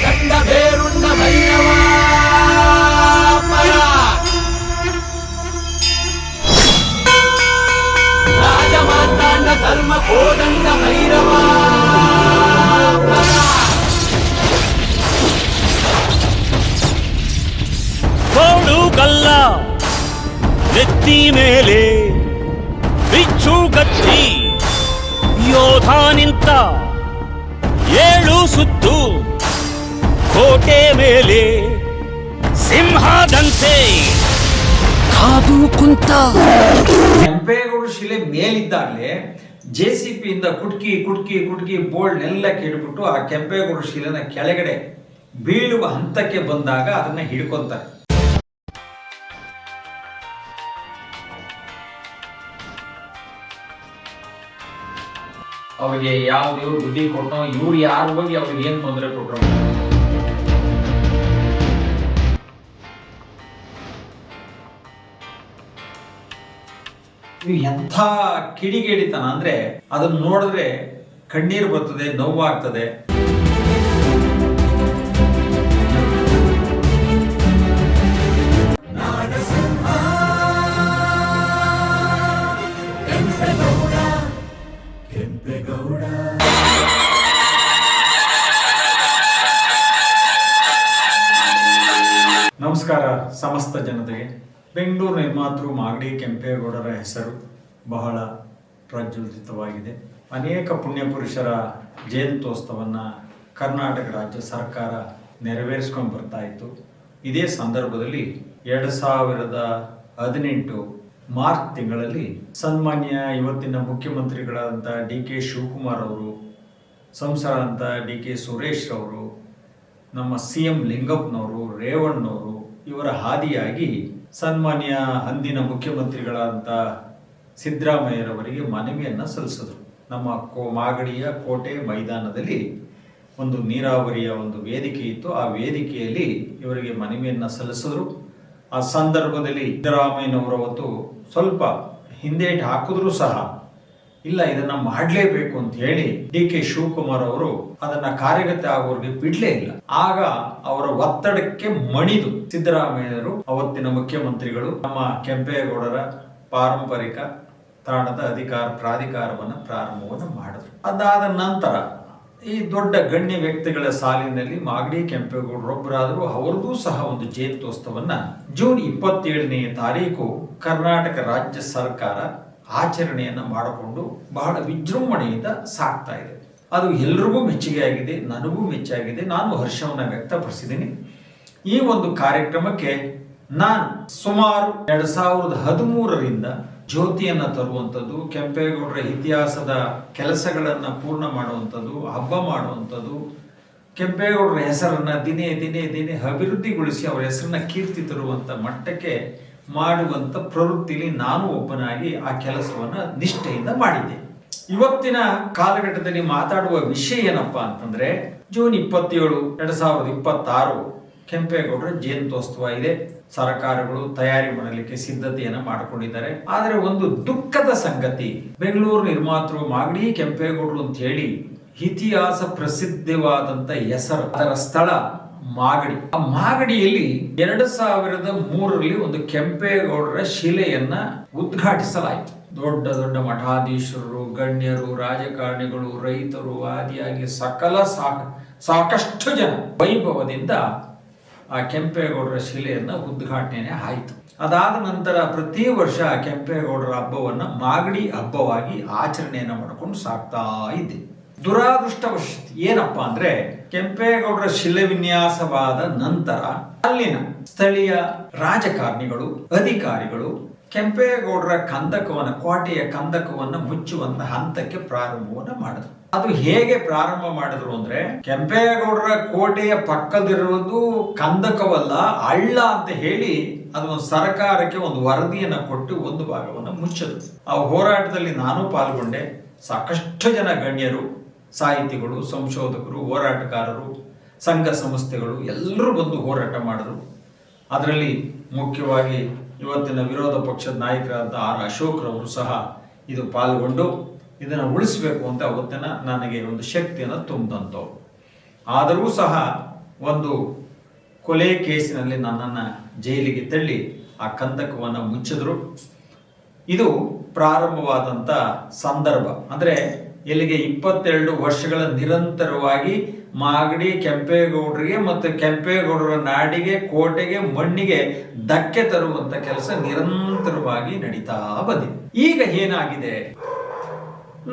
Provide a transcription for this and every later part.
ದಂಡ ಬೇರುಂಡ ಭೈರವ ರಾಜಮಾರ್ತಾಂಡ ಧರ್ಮ ಕೋದಂಡ ಭೈರವ ಕೋಡು ಕಲ್ಲ ನೆತ್ತಿ ಮೇಲೆ ಬಿಚ್ಚು ಗಟ್ಟಿ ಯೋಧ ನಿಂತ ಏಳು ಸುತ್ತು ಕೋಟೆ ಮೇಲೆ ಸಿಂಹದಂತೆ ಕಾದು ಕುಂತ. ಕೆಂಪೇಗೌಡ ಶಿಲೆ ಮೇಲಿದ್ದಾಗಲೇ JCP ಇಂದ ಕುಟ್ಕಿ ಕುಟ್ಕಿ ಕುಟ್ಕಿ ಬೋಲ್ಡ್ನೆಲ್ಲ ಕೆಡ್ಬಿಟ್ಟು ಆ ಕೆಂಪೇಗೌಡ ಶಿಲೆನ ಕೆಳಗಡೆ ಬೀಳುವ ಹಂತಕ್ಕೆ ಬಂದಾಗ ಅದನ್ನ ಹಿಡ್ಕೊಂತಾರೆ. ಅವ್ರಿಗೆ ಯಾವ ಇವ್ರು ಬುದ್ಧಿ ಕೊಟ್ಟೋ, ಇವ್ರು ಯಾರ ಬಗ್ಗೆ ಅವ್ರಿಗೆ ಏನ್ ತೊಂದರೆ ಕೊಟ್ಟರು. ಎಂಥ ಕಿಡಿಗೇಡಿತನ ಅಂದ್ರೆ ಅದನ್ನ ನೋಡಿದ್ರೆ ಕಣ್ಣೀರು ಬರ್ತದೆ, ನೋವಾಗ್ತದೆ. ನಮಸ್ಕಾರ ಸಮಸ್ತ ಜನತೆಗೆ. ಬೆಂಗಳೂರು ನಿರ್ಮಾತೃ ಮಾಗಡಿ ಕೆಂಪೇಗೌಡರ ಹೆಸರು ಬಹಳ ಪ್ರಜ್ವಲಿತವಾಗಿದೆ. ಅನೇಕ ಪುಣ್ಯಪುರುಷರ ಜಯಂತ್ಯೋತ್ಸವವನ್ನು ಕರ್ನಾಟಕ ರಾಜ್ಯ ಸರ್ಕಾರ ನೆರವೇರಿಸ್ಕೊಂಡು ಬರ್ತಾ ಇತ್ತು. ಇದೇ ಸಂದರ್ಭದಲ್ಲಿ 2018 ಮಾರ್ಚ್ ತಿಂಗಳಲ್ಲಿ ಸನ್ಮಾನ್ಯ ಇವತ್ತಿನ ಮುಖ್ಯಮಂತ್ರಿಗಳಾದಂಥ DK ಶಿವಕುಮಾರ್ ಅವರು, ಸಂಸದರಾದಂಥ DK ಸುರೇಶ್ ಅವರು, ನಮ್ಮ CM ಲಿಂಗಪ್ಪನವರು, ರೇವಣ್ಣವರು ಇವರ ಹಾದಿಯಾಗಿ ಸನ್ಮಾನ್ಯ ಅಂದಿನ ಮುಖ್ಯಮಂತ್ರಿಗಳಾದಂಥ ಸಿದ್ದರಾಮಯ್ಯರವರಿಗೆ ಮನವಿಯನ್ನು ಸಲ್ಲಿಸಿದ್ರು. ನಮ್ಮ ಮಾಗಡಿಯ ಕೋಟೆ ಮೈದಾನದಲ್ಲಿ ಒಂದು ನೀರಾವರಿಯ ಒಂದು ವೇದಿಕೆ ಇತ್ತು. ಆ ವೇದಿಕೆಯಲ್ಲಿ ಇವರಿಗೆ ಮನವಿಯನ್ನು ಸಲ್ಲಿಸಿದ್ರು. ಆ ಸಂದರ್ಭದಲ್ಲಿ ಸಿದ್ದರಾಮಯ್ಯನವರು ಅವತ್ತು ಸ್ವಲ್ಪ ಹಿಂದೇಟು ಹಾಕಿದ್ರು ಸಹ ಇಲ್ಲ ಇದನ್ನ ಮಾಡಲೇಬೇಕು ಅಂತ ಹೇಳಿ DK ಶಿವಕುಮಾರ್ ಅವರು ಅದನ್ನ ಕಾರ್ಯಗತ ಆಗೋರಿಗೆ ಬಿಡ್ಲೇ ಇಲ್ಲ. ಆಗ ಅವರ ಒತ್ತಡಕ್ಕೆ ಮಣಿದು ಸಿದ್ದರಾಮಯ್ಯರು ಅವತ್ತಿನ ಮುಖ್ಯಮಂತ್ರಿಗಳು ನಮ್ಮ ಕೆಂಪೇಗೌಡರ ಪಾರಂಪರಿಕ ತಾಣದ ಪ್ರಾಧಿಕಾರವನ್ನು ಪ್ರಾರಂಭವನ್ನು ಮಾಡಿದ್ರು. ಅದಾದ ನಂತರ ಈ ದೊಡ್ಡ ಗಣ್ಯ ವ್ಯಕ್ತಿಗಳ ಸಾಲಿನಲ್ಲಿ ಮಾಗಡಿ ಕೆಂಪೇಗೌಡರೊಬ್ಬರಾದರೂ ಅವರದೂ ಸಹ ಒಂದು ಜಯಂತ್ಯೋತ್ಸವನ್ನ ಜೂನ್ 27ನೇ ತಾರೀಕು ಕರ್ನಾಟಕ ರಾಜ್ಯ ಸರ್ಕಾರ ಆಚರಣೆಯನ್ನು ಮಾಡಿಕೊಂಡು ಬಹಳ ವಿಜೃಂಭಣೆಯಿಂದ ಸಾಕ್ತಾ ಇದೆ. ಅದು ಎಲ್ರಿಗೂ ಮೆಚ್ಚುಗೆ ಆಗಿದೆ, ನನಗೂ ಮೆಚ್ಚಾಗಿದೆ. ನಾನು ಹರ್ಷವನ್ನು ವ್ಯಕ್ತಪಡಿಸಿದ್ದೀನಿ. ಈ ಒಂದು ಕಾರ್ಯಕ್ರಮಕ್ಕೆ ನಾನು ಸುಮಾರು 2013ರಿಂದ ಜ್ಯೋತಿಯನ್ನು ತರುವಂಥದ್ದು, ಕೆಂಪೇಗೌಡರ ಇತಿಹಾಸದ ಕೆಲಸಗಳನ್ನು ಪೂರ್ಣ ಮಾಡುವಂಥದ್ದು, ಹಬ್ಬ ಮಾಡುವಂಥದ್ದು, ಕೆಂಪೇಗೌಡರ ಹೆಸರನ್ನು ದಿನೇ ದಿನೇ ದಿನೇ ಅಭಿವೃದ್ಧಿಗೊಳಿಸಿ ಅವರ ಹೆಸರನ್ನ ಕೀರ್ತಿ ತರುವಂಥ ಮಟ್ಟಕ್ಕೆ ಮಾಡುವಂಥ ಪ್ರವೃತ್ತಿಲಿ ನಾನು ಒಬ್ಬನಾಗಿ ಆ ಕೆಲಸವನ್ನು ನಿಷ್ಠೆಯಿಂದ ಮಾಡಿದ್ದೆ. ಇವತ್ತಿನ ಕಾಲಘಟ್ಟದಲ್ಲಿ ಮಾತಾಡುವ ವಿಷಯ ಏನಪ್ಪಾ ಅಂತಂದ್ರೆ, ಜೂನ್ 27, 2026 ಕೆಂಪೇಗೌಡರ ಜಯಂತ್ಯೋತ್ಸವ ಇದೆ. ಸರ್ಕಾರಗಳು ತಯಾರಿ ಮಾಡಲಿಕ್ಕೆ ಸಿದ್ಧತೆಯನ್ನು ಮಾಡಿಕೊಂಡಿದ್ದಾರೆ. ಆದರೆ ಒಂದು ದುಃಖದ ಸಂಗತಿ, ಬೆಂಗಳೂರು ನಿರ್ಮಾತೃ ಮಾಗಡಿ ಕೆಂಪೇಗೌಡರು ಅಂತ ಹೇಳಿ ಇತಿಹಾಸ ಪ್ರಸಿದ್ಧವಾದಂತ ಹೆಸರು, ಅದರ ಸ್ಥಳ ಮಾಗಡಿ. ಆ ಮಾಗಡಿಯಲ್ಲಿ 2003ರಲ್ಲಿ ಒಂದು ಕೆಂಪೇಗೌಡರ ಶಿಲೆಯನ್ನ ಉದ್ಘಾಟಿಸಲಾಯಿತು. ದೊಡ್ಡ ದೊಡ್ಡ ಮಠಾಧೀಶರು, ಗಣ್ಯರು, ರಾಜಕಾರಣಿಗಳು, ರೈತರು ಆದಿಯಾಗಿ ಸಾಕಷ್ಟು ಜನ ವೈಭವದಿಂದ ಆ ಕೆಂಪೇಗೌಡರ ಶಿಲೆಯನ್ನ ಉದ್ಘಾಟನೆ ಆಯಿತು. ಅದಾದ ನಂತರ ಪ್ರತಿ ವರ್ಷ ಕೆಂಪೇಗೌಡರ ಹಬ್ಬವನ್ನ ಮಾಗಡಿ ಹಬ್ಬವಾಗಿ ಆಚರಣೆಯನ್ನ ಮಾಡಿಕೊಂಡು ಸಾಕ್ತಾ ಇದ್ದೆ. ದುರಾದೃಷ್ಟವಶ ಏನಪ್ಪಾ ಅಂದ್ರೆ, ಕೆಂಪೇಗೌಡರ ಶಿಲೆ ವಿನ್ಯಾಸವಾದ ನಂತರ ಅಲ್ಲಿನ ಸ್ಥಳೀಯ ರಾಜಕಾರಣಿಗಳು, ಅಧಿಕಾರಿಗಳು ಕೆಂಪೇಗೌಡರ ಕಂದಕವನ್ನ, ಕೋಟೆಯ ಕಂದಕವನ್ನ ಮುಚ್ಚುವಂತ ಹಂತಕ್ಕೆ ಪ್ರಾರಂಭವನ್ನ ಮಾಡಿದ್ರು. ಅದು ಹೇಗೆ ಪ್ರಾರಂಭ ಮಾಡಿದ್ರು ಅಂದ್ರೆ, ಕೆಂಪೇಗೌಡರ ಕೋಟೆಯ ಪಕ್ಕದಿರುವುದು ಕಂದಕವಲ್ಲ, ಹಳ್ಳ ಅಂತ ಹೇಳಿ ಅದು ಒಂದು ಸರ್ಕಾರಕ್ಕೆ ಒಂದು ವರದಿಯನ್ನ ಕೊಟ್ಟು ಒಂದು ಭಾಗವನ್ನು ಮುಚ್ಚಿದ್ರು. ಆ ಹೋರಾಟದಲ್ಲಿ ನಾನು ಪಾಲ್ಗೊಂಡೆ. ಸಾಕಷ್ಟು ಜನ ಗಣ್ಯರು, ಸಾಹಿತಿಗಳು, ಸಂಶೋಧಕರು, ಹೋರಾಟಗಾರರು, ಸಂಘ ಸಂಸ್ಥೆಗಳು ಎಲ್ಲರೂ ಬಂದು ಹೋರಾಟ ಮಾಡಿದ್ರು. ಅದರಲ್ಲಿ ಮುಖ್ಯವಾಗಿ ಇವತ್ತಿನ ವಿರೋಧ ಪಕ್ಷದ ನಾಯಕರಾದ R. ಅಶೋಕ್ರವರು ಸಹ ಇದು ಪಾಲ್ಗೊಂಡು ಇದನ್ನು ಉಳಿಸಬೇಕು ಅಂತ ಅವತ್ತಿನ ನನಗೆ ಒಂದು ಶಕ್ತಿಯನ್ನು ತುಂಬಿದಂಥವ್ರು. ಆದರೂ ಸಹ ಒಂದು ಕೊಲೆ ಕೇಸಿನಲ್ಲಿ ನನ್ನನ್ನು ಜೈಲಿಗೆ ತಳ್ಳಿ ಆ ಕಂದಕವನ್ನು ಮುಚ್ಚಿದ್ರು. ಇದು ಪ್ರಾರಂಭವಾದಂಥ ಸಂದರ್ಭ. ಅಂದರೆ ಇಲ್ಲಿಗೆ 22 ವರ್ಷಗಳ ನಿರಂತರವಾಗಿ ಮಾಗಡಿ ಕೆಂಪೇಗೌಡರಿಗೆ ಮತ್ತು ಕೆಂಪೇಗೌಡರ ನಾಡಿಗೆ, ಕೋಟೆಗೆ, ಮಣ್ಣಿಗೆ ಧಕ್ಕೆ ತರುವಂತ ಕೆಲಸ ನಿರಂತರವಾಗಿ ನಡೀತಾ ಬಂದಿದೆ. ಈಗ ಏನಾಗಿದೆ,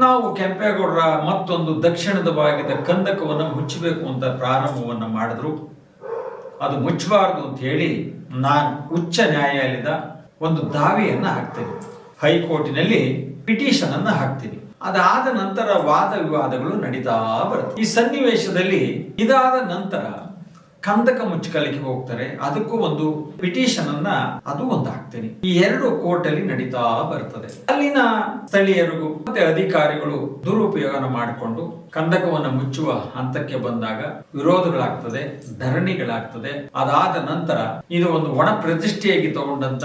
ನಾವು ಕೆಂಪೇಗೌಡರ ಮತ್ತೊಂದು ದಕ್ಷಿಣದ ಭಾಗದ ಕಂದಕವನ್ನು ಮುಚ್ಚಬೇಕು ಅಂತ ಪ್ರಾರಂಭವನ್ನು ಮಾಡಿದ್ರು. ಅದು ಮುಚ್ಚಬಾರದು ಅಂತ ಹೇಳಿ ನಾನು ಉಚ್ಚ ನ್ಯಾಯಾಲಯದ ಒಂದು ದಾವೆಯನ್ನು ಹಾಕ್ತೇನೆ, ಹೈಕೋರ್ಟಿನಲ್ಲಿ ಪಿಟಿಷನ್ ಅನ್ನು ಹಾಕ್ತೀನಿ. ಅದಾದ ನಂತರ ವಾದ ವಿವಾದಗಳು ನಡೀತಾ ಬರುತ್ತೆ. ಈ ಸನ್ನಿವೇಶದಲ್ಲಿ ಇದಾದ ನಂತರ ಕಂದಕ ಮುಚ್ಚಲಿಕ್ಕೆ ಹೋಗ್ತಾರೆ, ಅದಕ್ಕೂ ಒಂದು ಪಿಟಿಷನ್ ಅನ್ನ ಅದು ಒಂದು ಹಾಕ್ತೇನೆ. ಈ 2 ಕೋರ್ಟ್ ಅಲ್ಲಿ ನಡೀತಾ ಬರ್ತದೆ. ಅಲ್ಲಿನ ಸ್ಥಳೀಯರಿಗೂ ಮತ್ತೆ ಅಧಿಕಾರಿಗಳು ದುರುಪಯೋಗನ ಮಾಡಿಕೊಂಡು ಕಂದಕವನ್ನು ಮುಚ್ಚುವ ಹಂತಕ್ಕೆ ಬಂದಾಗ ವಿರೋಧಗಳಾಗ್ತದೆ, ಧರಣಿಗಳಾಗ್ತದೆ. ಅದಾದ ನಂತರ ಇದು ಒಂದು ಒಣ ಪ್ರತಿಷ್ಠೆಯಾಗಿ ತಗೊಂಡಂತ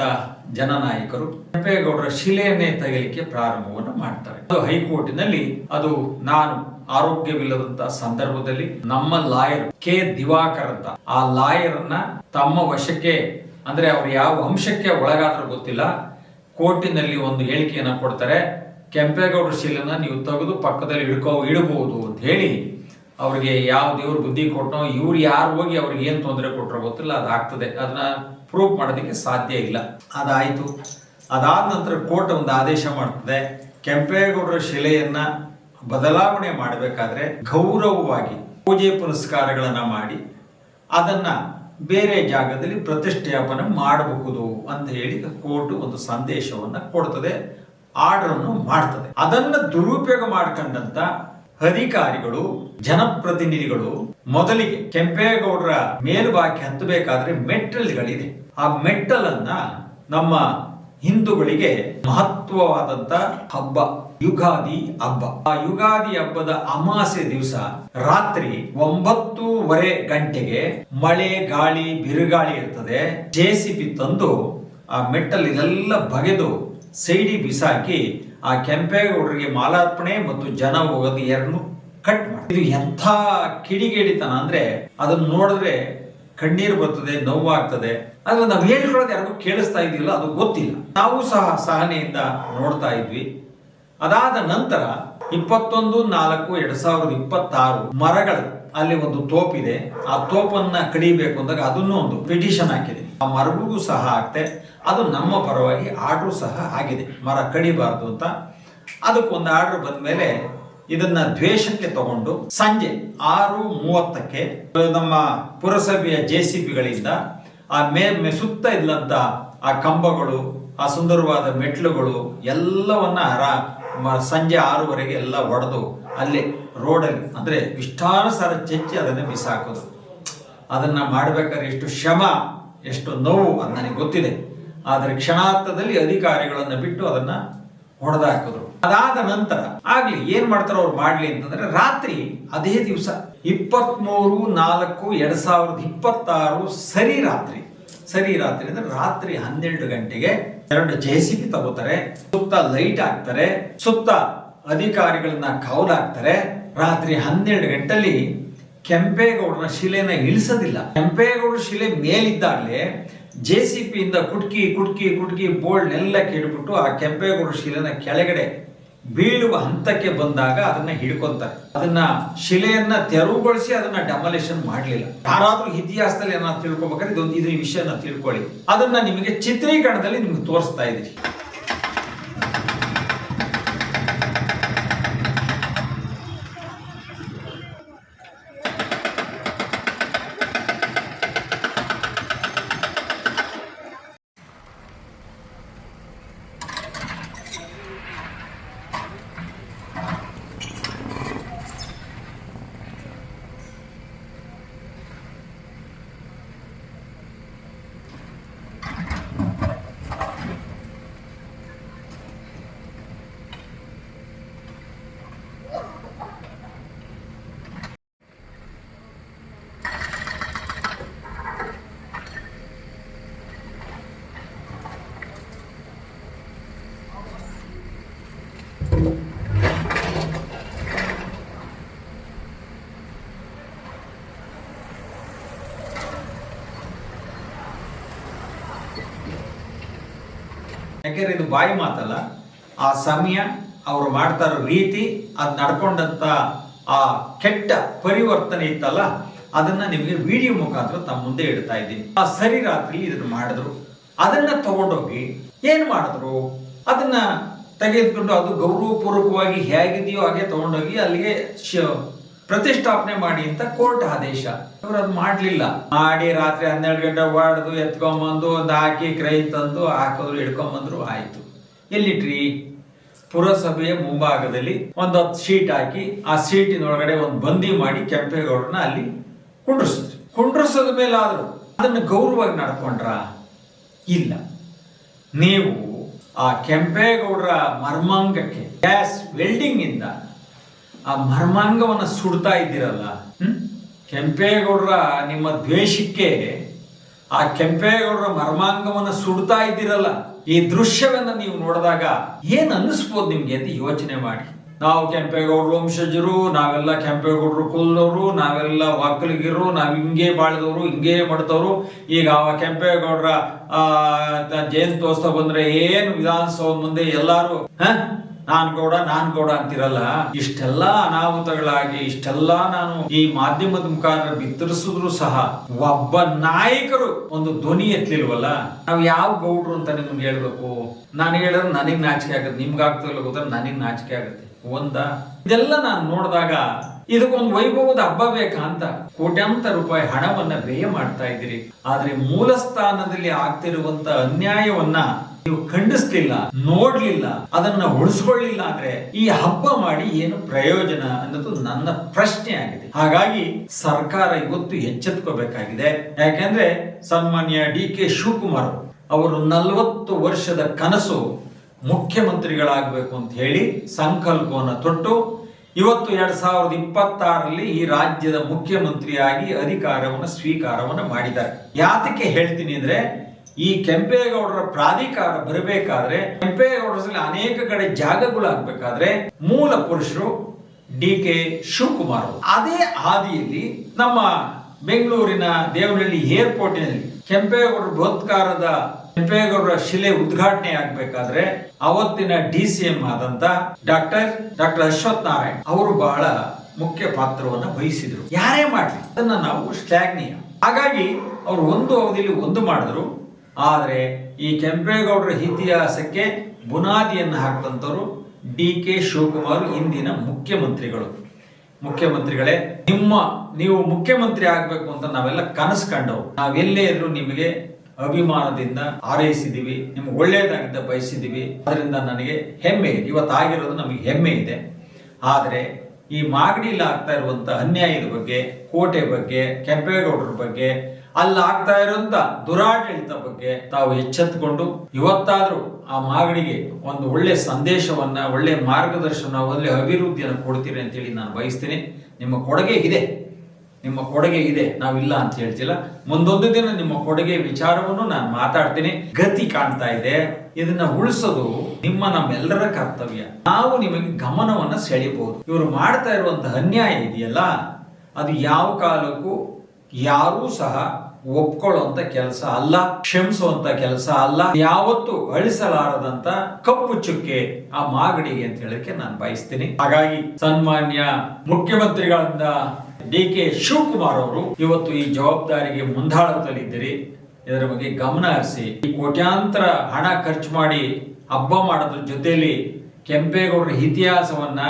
ಜನನಾಯಕರು ಕೆಂಪೇಗೌಡರ ಶಿಲೆಯನ್ನೇ ತೆಗೆಯಲಿಕ್ಕೆ ಪ್ರಾರಂಭವನ್ನು ಮಾಡ್ತಾರೆ. ಹೈಕೋರ್ಟಿನಲ್ಲಿ ಅದು ನಾನು ಆರೋಗ್ಯವಿಲ್ಲದಂತ ಸಂದರ್ಭದಲ್ಲಿ ನಮ್ಮ ಲಾಯರ್ ಕೆ ದಿವಾಕರ್ ಅಂತ, ಆ ಲಾಯರ್ ಅನ್ನ ತಮ್ಮ ವಶಕ್ಕೆ, ಅಂದ್ರೆ ಅವ್ರು ಯಾವ ಅಂಶಕ್ಕೆ ಒಳಗಾದ್ರೂ ಗೊತ್ತಿಲ್ಲ, ಕೋರ್ಟಿನಲ್ಲಿ ಒಂದು ಹೇಳಿಕೆಯನ್ನ ಕೊಡ್ತಾರೆ. ಕೆಂಪೇಗೌಡರ ಶಿಲೆನ ನೀವು ತೆಗೆದು ಪಕ್ಕದಲ್ಲಿ ಇಡಬಹುದು ಅಂತ ಹೇಳಿ ಅವ್ರಿಗೆ ಯಾವ ದೇವ್ರು ಬುದ್ಧಿ ಕೊಟ್ಟನೋ, ಇವ್ರು ಯಾರು ಹೋಗಿ ಅವ್ರಿಗೆ ಏನ್ ತೊಂದರೆ ಕೊಟ್ಟರೋ ಗೊತ್ತಿಲ್ಲ, ಅದಾಗ್ತದೆ. ಅದನ್ನ ಪ್ರೂವ್ ಮಾಡೋದಕ್ಕೆ ಸಾಧ್ಯ ಇಲ್ಲ. ಅದಾಯ್ತು. ಅದಾದ ನಂತರ ಕೋರ್ಟ್ ಒಂದು ಆದೇಶ ಮಾಡ್ತದೆ, ಕೆಂಪೇಗೌಡರ ಶಿಲೆಯನ್ನ ಬದಲಾವಣೆ ಮಾಡಬೇಕಾದ್ರೆ ಗೌರವವಾಗಿ ಪೂಜೆ ಪುನಸ್ಕಾರಗಳನ್ನ ಮಾಡಿ ಅದನ್ನ ಬೇರೆ ಜಾಗದಲ್ಲಿ ಪ್ರತಿಷ್ಠಾಪನೆ ಮಾಡಬಹುದು ಅಂತ ಹೇಳಿ ಕೋರ್ಟ್ ಒಂದು ಸಂದೇಶವನ್ನ ಕೊಡ್ತದೆ, ಆರ್ಡರ್ ಅನ್ನು ಮಾಡ್ತದೆ. ಅದನ್ನ ದುರುಪಯೋಗ ಮಾಡ್ಕೊಂಡಂತ ಅಧಿಕಾರಿಗಳು, ಜನಪ್ರತಿನಿಧಿಗಳು ಮೊದಲಿಗೆ ಕೆಂಪೇಗೌಡರ ಮೇಲ್ಭಾಗಕ್ಕೆ ಹತ್ತಬೇಕಾದ್ರೆ ಮೆಟ್ಟಲ್ಗಳಿದೆ. ಆ ಮೆಟ್ಟಲನ್ನ ನಮ್ಮ ಹಿಂದೂಗಳಿಗೆ ಮಹತ್ವವಾದಂತ ಹಬ್ಬ ಯುಗಾದಿ ಹಬ್ಬ. ಆ ಯುಗಾದಿ ಹಬ್ಬದ ಅಮಾವಾಸ್ಯೆ ದಿವಸ ರಾತ್ರಿ 9:30 ಗಂಟೆಗೆ ಮಳೆ, ಗಾಳಿ, ಬಿರುಗಾಳಿ ಇರ್ತದೆ. JCB ತಂದು ಆ ಮೆಟ್ಟಲಿನೆಲ್ಲ ಬಗೆದು ಸೈಡಿ ಬಿಸಾಕಿ ಆ ಕೆಂಪೇಗೌಡರಿಗೆ ಮಾಲಾರ್ಪಣೆ ಮತ್ತು ಜನ ಹೋಗೋದು 2 ಕಟ್ ಮಾಡಿ. ಇದು ಎಂಥ ಕಿಡಿಗೇಡಿತನ ಅಂದ್ರೆ ಅದನ್ನ ನೋಡಿದ್ರೆ ಕಣ್ಣೀರು ಬರ್ತದೆ, ನೋವಾಗ್ತದೆ. ಆದ್ರೆ ನಾವು ಹೇಳ್ಕೊಳ್ಳೋದು ಯಾರಿಗೂ ಕೇಳಿಸ್ತಾ ಇದೆಯಲ್ಲ, ಅದು ಗೊತ್ತಿಲ್ಲ. ನಾವು ಸಹ ಸಹನೆಯಿಂದ ನೋಡ್ತಾ ಇದ್ವಿ. ಅದಾದ ನಂತರ 21/4/2026 ಮರಗಳು ಅಲ್ಲಿ ಒಂದು ತೋಪಿದೆ, ಆ ತೋಪನ್ನ ಕಡಿಬೇಕು ಅಂದಾಗ ಅದನ್ನು ಒಂದು ಪಿಟಿಷನ್ ಹಾಕಿದೆ. ಆ ಮರಗಳಿಗೂ ಸಹ ಆಗ್ತೆ, ಅದು ನಮ್ಮ ಪರವಾಗಿ ಆರ್ಡರ್ ಸಹ ಆಗಿದೆ, ಮರ ಕಡಿಬಾರ್ದು ಅಂತ. ಅದಕ್ಕೊಂದು ಆರ್ಡರ್ ಬಂದ ಮೇಲೆ ಇದನ್ನ ದ್ವೇಷಕ್ಕೆ ತಗೊಂಡು ಸಂಜೆ 6:30ಕ್ಕೆ ನಮ್ಮ ಪುರಸಭೆಯ JCBಗಳಿಂದ ಆ ಸುತ್ತ ಇದ್ದಂತ ಆ ಕಂಬಗಳು, ಆ ಸುಂದರವಾದ ಮೆಟ್ಲುಗಳು ಎಲ್ಲವನ್ನ ಸಂಜೆ 6:00ವರೆಗೆ ಎಲ್ಲ ಒಡೆದು ಅಲ್ಲೇ ರೋಡಲ್ಲಿ ಅಂದ್ರೆ ಇಷ್ಟಾನುಸಾರ ಚೆಚ್ಚಿ ಅದನ್ನ ಬಿಸಾಕೋದು. ಅದನ್ನ ಮಾಡ್ಬೇಕಾದ್ರೆ ಎಷ್ಟು ಶ್ರಮ, ಎಷ್ಟು ನೋವು ಅದು ನನಗೆ ಗೊತ್ತಿದೆ. ಆದರೆ ಕ್ಷಣಾರ್ಥದಲ್ಲಿ ಅಧಿಕಾರಿಗಳನ್ನ ಬಿಟ್ಟು ಅದನ್ನ ಹೊಡೆದಾಕಿದ್ರು. ಅದಾದ ನಂತರ ಆಗ್ಲಿ ಏನ್ ಮಾಡ್ತಾರೋ ಅವ್ರು ಮಾಡ್ಲಿ ಅಂತಂದ್ರೆ ರಾತ್ರಿ ಅದೇ ದಿವಸ 23/4/2026 ಸರಿ ರಾತ್ರಿ ಅಂದ್ರೆ ರಾತ್ರಿ 12 ಗಂಟೆಗೆ 2 JCB ತಗೋತಾರೆ, ಸುತ್ತ ಲೈಟ್ ಹಾಕ್ತಾರೆ, ಸುತ್ತ ಅಧಿಕಾರಿಗಳನ್ನ ಕಾವಲಾಕ್ತಾರೆ. ರಾತ್ರಿ 12 ಗಂಟೆಲಿ ಕೆಂಪೇಗೌಡರ ಶಿಲೆನ ಇಳಿಸೋದಿಲ್ಲ. ಕೆಂಪೇಗೌಡರ ಶಿಲೆ ಮೇಲಿದ್ದಾಗಲೇ JCB ಇಂದ ಕುಟ್ಕಿ ಬೋಲ್ಡ್ನೆಲ್ಲ ಕೆಡ್ಬಿಟ್ಟು ಆ ಕೆಂಪೇಗೌಡರ ಶಿಲೆನ ಕೆಳಗಡೆ ಬೀಳುವ ಹಂತಕ್ಕೆ ಬಂದಾಗ ಅದನ್ನ ಹಿಡ್ಕೊಂತಾರೆ. ಅದನ್ನ ಶಿಲೆಯನ್ನ ತೆರವುಗೊಳಿಸಿ ಅದನ್ನ ಡೆಮಾಲಿಷನ್ ಮಾಡಲಿಲ್ಲ. ಯಾರಾದ್ರೂ ಇತಿಹಾಸದಲ್ಲಿ ಏನಾದ್ರು ತಿಳ್ಕೊಬೇಕಾದ್ರೆ ಇದು ವಿಷಯನ ತಿಳ್ಕೊಳ್ಳಿ. ಅದನ್ನ ನಿಮಗೆ ಚಿತ್ರೀಕರಣದಲ್ಲಿ ನಿಮ್ಗೆ ತೋರಿಸ್ತಾ ಇದ್ದೀವಿ. ಯಾಕೆಂದ್ರೆ ಇದು ಬಾಯಿ ಮಾತಲ್ಲ, ಆ ಸಮಯ ಅವರು ಮಾಡ್ತಾ ಇರೋ ರೀತಿ, ಅದು ನಡ್ಕೊಂಡಂತ ಆ ಕೆಟ್ಟ ಪರಿವರ್ತನೆ ಇತ್ತಲ್ಲ, ಅದನ್ನ ನಿಮಗೆ ವಿಡಿಯೋ ಮುಖಾಂತರ ತಮ್ಮ ಮುಂದೆ ಇಡ್ತಾ ಇದ್ದೀನಿ. ಆ ಸರಿ ರಾತ್ರಿ ಇದನ್ನ ಮಾಡಿದ್ರು, ಅದನ್ನ ತಗೊಂಡೋಗಿ ಏನ್ ಮಾಡಿದ್ರು, ಅದನ್ನ ತೆಗೆದುಕೊಂಡು ಅದು ಗೌರವಪೂರ್ವಕವಾಗಿ ಹೇಗಿದೆಯೋ ಹಾಗೆ ತಗೊಂಡೋಗಿ ಅಲ್ಲಿಗೆ ಪ್ರತಿಷ್ಠಾಪನೆ ಮಾಡಿ ಅಂತ ಕೋರ್ಟ್ ಆದೇಶ. ಇವರು ಅದು ಮಾಡ್ಲಿಲ್ಲ. ಮಾಡಿ ರಾತ್ರಿ 12 ಗಂಟೆ ಹೊಡೆದು ಎತ್ಕೊಂಬಂದು ಒಂದು ಹಾಕಿ ಕ್ರೈ ತಂದು ಹಾಕಿದ್ರು, ಹಿಡ್ಕೊಂಬಂದ್ರು, ಆಯ್ತು. ಎಲ್ಲಿಟ್ರಿ? ಪುರಸಭೆಯ ಮುಂಭಾಗದಲ್ಲಿ ಒಂದು 10 ಶೀಟ್ ಹಾಕಿ ಆ ಸೀಟಿನೊಳಗಡೆ ಒಂದು ಬಂದಿ ಮಾಡಿ ಕೆಂಪೇಗೌಡರನ್ನ ಅಲ್ಲಿ ಕುಂಡ್ರಿಸಿದ್ರು. ಕುಂಡ್ರಿಸದ ಮೇಲೆ ಆದ್ರು ಅದನ್ನು ಗೌರವವಾಗಿ ನಡ್ಕೊಂಡ್ರ? ಇಲ್ಲ. ನೀವು ಆ ಕೆಂಪೇಗೌಡರ ಮರ್ಮಾಂಗಕ್ಕೆ ಗ್ಯಾಸ್ ವೆಲ್ಡಿಂಗ್ ಇಂದ ಆ ಮರ್ಮಾಂಗವನ್ನ ಸುಡ್ತಾ ಇದ್ದೀರಲ್ಲ, ಕೆಂಪೇಗೌಡರ ನಿಮ್ಮ ದ್ವೇಷಕ್ಕೆ ಆ ಕೆಂಪೇಗೌಡರ ಮರ್ಮಾಂಗವನ್ನ ಸುಡ್ತಾ ಇದ್ದೀರಲ್ಲ, ಈ ದೃಶ್ಯವನ್ನ ನೀವು ನೋಡಿದಾಗ ಏನ್ ಅನ್ನಿಸ್ಬೋದು ನಿಮ್ಗೆ ಅಂತ ಯೋಚನೆ ಮಾಡಿ. ನಾವು ಕೆಂಪೇಗೌಡರು ವಂಶಜರು, ನಾವೆಲ್ಲ ಕೆಂಪೇಗೌಡರು ಕುಲದವರು, ನಾವೆಲ್ಲ ಒಕ್ಕಲಿಗರು, ನಾವ್ ಹಿಂಗೆ ಬಾಳಿದವರು, ಹಿಂಗೆ ಮಾಡ್ತವ್ರು. ಈಗ ಅವ ಕೆಂಪೇಗೌಡರ ಜಯಂತ್ಯೋತ್ಸವ ಬಂದ್ರೆ ಏನು ವಿಧಾನಸೌಧ ಮುಂದೆ ಎಲ್ಲಾರು ನಾನ್ ಗೌಡ ಅಂತಿರಲ್ಲ. ಇಷ್ಟೆಲ್ಲ ಅನಾಹುತಗಳಾಗಿ ಇಷ್ಟೆಲ್ಲ ನಾನು ಈ ಮಾಧ್ಯಮದ ಮುಖಾಂತರ ಬಿತ್ತರಿಸಿದ್ರು ಸಹ ಒಬ್ಬ ನಾಯಕರು ಒಂದು ಧ್ವನಿ ಎತ್ತಲಿಲ್ವಲ್ಲ. ನಾವ್ ಯಾವ ಗೌಡ್ರು ಅಂತ ನಿಮ್ಗೆ ಹೇಳ್ಬೇಕು? ನಾನು ಹೇಳಿದ್ರೆ ನನಗ್ ನಾಚಿಕೆ ಆಗುತ್ತೆ, ನಿಮ್ಗೆ ಆಗ್ತಿಲ್ಲ ಗೊತ್ತಾರೆ, ನನಗ್ ನಾಚಿಕೆ ಆಗುತ್ತೆ. ಇದೆಲ್ಲ ನಾನು ನೋಡಿದಾಗ ಇದಕ್ಕೊಂದು ವೈಭವದ ಹಬ್ಬ ಬೇಕಾ ಅಂತ ಕೋಟ್ಯಾಂತರ ರೂಪಾಯಿ ಹಣವನ್ನ ವ್ಯಯ ಮಾಡ್ತಾ ಇದ್ದೀರಿ. ಆದ್ರೆ ಮೂಲ ಸ್ಥಾನದಲ್ಲಿ ಆಗ್ತಿರುವಂತ ಅನ್ಯಾಯವನ್ನ ನೀವು ಖಂಡಿಸ್ಲಿಲ್ಲ, ನೋಡ್ಲಿಲ್ಲ, ಅದನ್ನ ಉಳಿಸ್ಕೊಳ್ಳಿಲ್ಲ ಅಂದ್ರೆ ಈ ಹಬ್ಬ ಮಾಡಿ ಏನು ಪ್ರಯೋಜನ ಅನ್ನೋದು ನನ್ನ ಪ್ರಶ್ನೆ ಆಗಿದೆ. ಹಾಗಾಗಿ ಸರ್ಕಾರ ಇವತ್ತು ಎಚ್ಚೆತ್ಕೋಬೇಕಾಗಿದೆ. ಯಾಕೆಂದ್ರೆ ಸನ್ಮಾನ್ಯ DK ಶಿವಕುಮಾರ್ ಅವರು 40 ವರ್ಷದ ಕನಸು ಮುಖ್ಯಮಂತ್ರಿಗಳಾಗಬೇಕು ಅಂತ ಹೇಳಿ ಸಂಕಲ್ಪವನ್ನು ತೊಟ್ಟು ಇವತ್ತು 2026ರಲ್ಲಿ ಈ ರಾಜ್ಯದ ಮುಖ್ಯಮಂತ್ರಿಯಾಗಿ ಅಧಿಕಾರವನ್ನು ಸ್ವೀಕಾರವನ್ನು ಮಾಡಿದ್ದಾರೆ. ಯಾತಕ್ಕೆ ಹೇಳ್ತೀನಿ ಅಂದ್ರೆ, ಈ ಕೆಂಪೇಗೌಡರ ಪ್ರಾಧಿಕಾರ ಬರಬೇಕಾದ್ರೆ, ಕೆಂಪೇಗೌಡರಲ್ಲಿ ಅನೇಕ ಕಡೆ ಜಾಗಗಳಾಗಬೇಕಾದ್ರೆ ಮೂಲ ಪುರುಷರು DK ಶಿವಕುಮಾರ್. ಅದೇ ಹಾದಿಯಲ್ಲಿ ನಮ್ಮ ಬೆಂಗಳೂರಿನ ದೇವನಹಳ್ಳಿ ಏರ್ಪೋರ್ಟಿನಲ್ಲಿ ಕೆಂಪೇಗೌಡರ ಬೃಹತ್ಕಾರದ ಕೆಂಪೇಗೌಡರ ಶಿಲೆ ಉದ್ಘಾಟನೆ ಆಗ್ಬೇಕಾದ್ರೆ ಅವತ್ತಿನ DCM ಆದಂತ ಡಾಕ್ಟರ್ ಅಶ್ವಥ್ ನಾರಾಯಣ್ ಅವರು ಬಹಳ ಮುಖ್ಯ ಪಾತ್ರವನ್ನ ವಹಿಸಿದ್ರು. ಯಾರೇ ಮಾಡ್ಲಿ ಅದನ್ನ ನಾವು ಶ್ಲಾಘನೀಯ. ಹಾಗಾಗಿ ಅವರು ಒಂದು ಅವಧಿಯಲ್ಲಿ ಒಂದು ಮಾಡಿದ್ರು. ಆದ್ರೆ ಈ ಕೆಂಪೇಗೌಡರ ಇತಿಹಾಸಕ್ಕೆ ಬುನಾದಿಯನ್ನು ಹಾಕಿದಂತವರು DK ಶಿವಕುಮಾರ್, ಇಂದಿನ ಮುಖ್ಯಮಂತ್ರಿಗಳೇ. ನೀವು ಮುಖ್ಯಮಂತ್ರಿ ಆಗ್ಬೇಕು ಅಂತ ನಾವೆಲ್ಲ ಕನಸು ಕಂಡವು. ನಾವೆಲ್ಲೇ ಇದ್ರು ನಿಮಗೆ ಅಭಿಮಾನದಿಂದ ಹಾರೈಸಿದೀವಿ, ನಿಮ್ಗೆ ಒಳ್ಳೇದಾಗಿದ್ದ ಬಯಸಿದೀವಿ. ಅದರಿಂದ ನನಗೆ ಹೆಮ್ಮೆ ಇದೆ. ಇವತ್ತಾಗಿರೋದು ನಮಗೆ ಹೆಮ್ಮೆ ಇದೆ. ಆದರೆ ಈ ಮಾಗಡಿಯಲ್ಲಿ ಆಗ್ತಾ ಇರುವಂತ ಅನ್ಯಾಯದ ಬಗ್ಗೆ, ಕೋಟೆ ಬಗ್ಗೆ, ಕೆಂಪೇಗೌಡರ ಬಗ್ಗೆ, ಅಲ್ಲಿ ಆಗ್ತಾ ಇರುವಂತ ದುರಾಡಳಿತ ಬಗ್ಗೆ ತಾವು ಎಚ್ಚೆತ್ತುಕೊಂಡು ಇವತ್ತಾದ್ರೂ ಆ ಮಾಗಡಿಗೆ ಒಂದು ಒಳ್ಳೆ ಸಂದೇಶವನ್ನ, ಒಳ್ಳೆ ಮಾರ್ಗದರ್ಶನ, ಒಳ್ಳೆ ಅಭಿವೃದ್ಧಿಯನ್ನು ಕೊಡ್ತೀರಿ ಅಂತೇಳಿ ನಾನು ಬಯಸ್ತೀನಿ. ನಿಮ್ಮ ಕೊಡುಗೆ ಇದೆ, ನಾವಿಲ್ಲ ಅಂತ ಹೇಳ್ತಿಲ್ಲ. ಮುಂದೊಂದು ದಿನ ನಿಮ್ಮ ಕೊಡುಗೆ ವಿಚಾರವನ್ನು ನಾನು ಮಾತಾಡ್ತೀನಿ. ಗತಿ ಕಾಣ್ತಾ ಇದೆ, ಇದನ್ನ ಉಳಿಸೋದು ನಮ್ಮೆಲ್ಲರ ಕರ್ತವ್ಯ. ನಾವು ನಿಮಗೆ ಗಮನವನ್ನ ಸೆಳೆಯಬಹುದು. ಇವರು ಮಾಡ್ತಾ ಇರುವಂತಹ ಅನ್ಯಾಯ ಇದೆಯಲ್ಲ, ಅದು ಯಾವ ಕಾಲಕ್ಕೂ ಯಾರೂ ಸಹ ಒಪ್ಕೊಳ್ಳುವಂತ ಕೆಲಸ ಅಲ್ಲ, ಕ್ಷಮಿಸುವಂತ ಕೆಲಸ ಅಲ್ಲ. ಯಾವತ್ತು ಅಳಿಸಲಾರದಂತ ಕಪ್ಪು ಚುಕ್ಕೆ ಆ ಮಾಗಡಿಗೆ ಅಂತ ಹೇಳಕ್ಕೆ ನಾನು ಬಯಸ್ತೀನಿ. ಹಾಗಾಗಿ ಸನ್ಮಾನ್ಯ ಮುಖ್ಯಮಂತ್ರಿಗಳಿಂದ DK ಶಿವಕುಮಾರ್ ಅವರು ಇವತ್ತು ಈ ಜವಾಬ್ದಾರಿಗೆ ಮುಂದಾಳುತ್ತಲಿದ್ದೀರಿ. ಇದರ ಬಗ್ಗೆ ಗಮನ ಹರಿಸಿ, ಈ ಕೋಟ್ಯಾಂತರ ಹಣ ಖರ್ಚು ಮಾಡಿ ಹಬ್ಬ ಮಾಡೋದ್ರ ಜೊತೆಯಲ್ಲಿ ಕೆಂಪೇಗೌಡರ ಇತಿಹಾಸವನ್ನ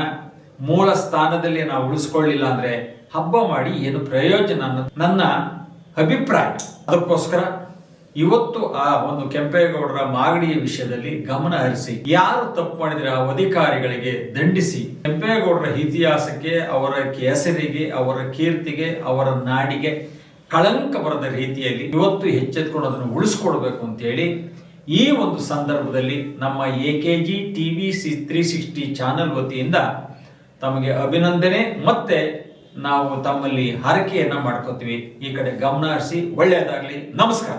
ಮೂಲ ಸ್ಥಾನದಲ್ಲಿ ನಾವು ಉಳಿಸ್ಕೊಳ್ಳಿಲ್ಲ ಅಂದ್ರೆ ಹಬ್ಬ ಮಾಡಿ ಏನು ಪ್ರಯೋಜನ ಅನ್ನೋದು ನನ್ನ ಅಭಿಪ್ರಾಯ. ಅದಕ್ಕೋಸ್ಕರ ಇವತ್ತು ಆ ಒಂದು ಕೆಂಪೇಗೌಡರ ಮಾಗಡಿಯ ವಿಷಯದಲ್ಲಿ ಗಮನ ಹರಿಸಿ, ಯಾರು ತಪ್ಪು ಮಾಡಿದ್ರೆ ಆ ಅಧಿಕಾರಿಗಳಿಗೆ ದಂಡಿಸಿ, ಕೆಂಪೇಗೌಡರ ಇತಿಹಾಸಕ್ಕೆ, ಅವರ ಹೆಸರಿಗೆ, ಅವರ ಕೀರ್ತಿಗೆ, ಅವರ ನಾಡಿಗೆ ಕಳಂಕ ಬರದ ರೀತಿಯಲ್ಲಿ ಇವತ್ತು ಎಚ್ಚೆತ್ಕೊಂಡು ಅದನ್ನು ಉಳಿಸ್ಕೊಡ್ಬೇಕು ಅಂತ ಹೇಳಿ ಈ ಒಂದು ಸಂದರ್ಭದಲ್ಲಿ ನಮ್ಮ AKG TV 360 ಚಾನೆಲ್ ವತಿಯಿಂದ ತಮಗೆ ಅಭಿನಂದನೆ. ಮತ್ತೆ ನಾವು ತಮ್ಮಲ್ಲಿ ಹರಕೆಯನ್ನ ಮಾಡ್ಕೋತೀವಿ. ಈ ಕಡೆ ಗಮನ ಹರಿಸಿ, ಒಳ್ಳೆಯದಾಗ್ಲಿ. ನಮಸ್ಕಾರ.